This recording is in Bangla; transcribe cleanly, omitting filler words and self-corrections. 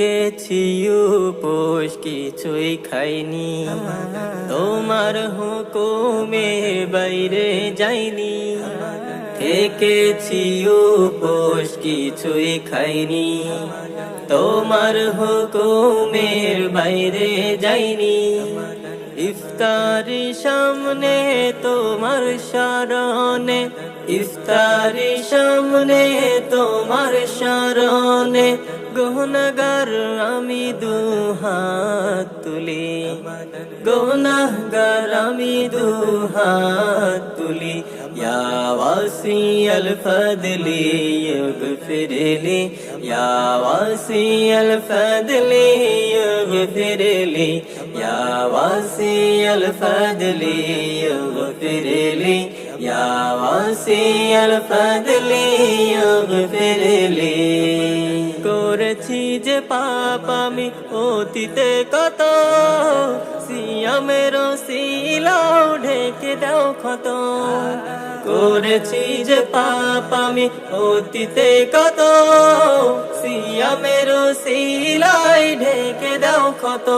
থেকেছি উপোস কিছুই খাইনি, তোমার হুকুমের বাইরে যাইনি। থেকেছি উপোস কিছুই খাইনি, তোমার হুকুমের বাইরে যাইনি। ইফতারি সামনে তোমার শরণে, ইফতারি সামনে তোমার শরণে, গুনাহগার আমি দুহাত তুলি, গুনাহগার আমি দুহাত তুলি। ইয়া ওয়াসিয়াল ফাদলি ইগফির লি, ইয়া ওয়াসিয়াল ফাদলি ইগফির লি, ইয়া ওয়াসিয়াল ফাদলি ইগফির লি, ইয়া ওয়াসিয়াল ফাদলি ইগফির লি। করেছি যে পাপ আমি অতীতে কত, সিয়ামের ওসিলাও ঢেকে দাও ক্ষত। করেছি যে পাপ আমি অতীতে কত, সিয়ামের ওসিলায় ঢেকে দাও ক্ষত।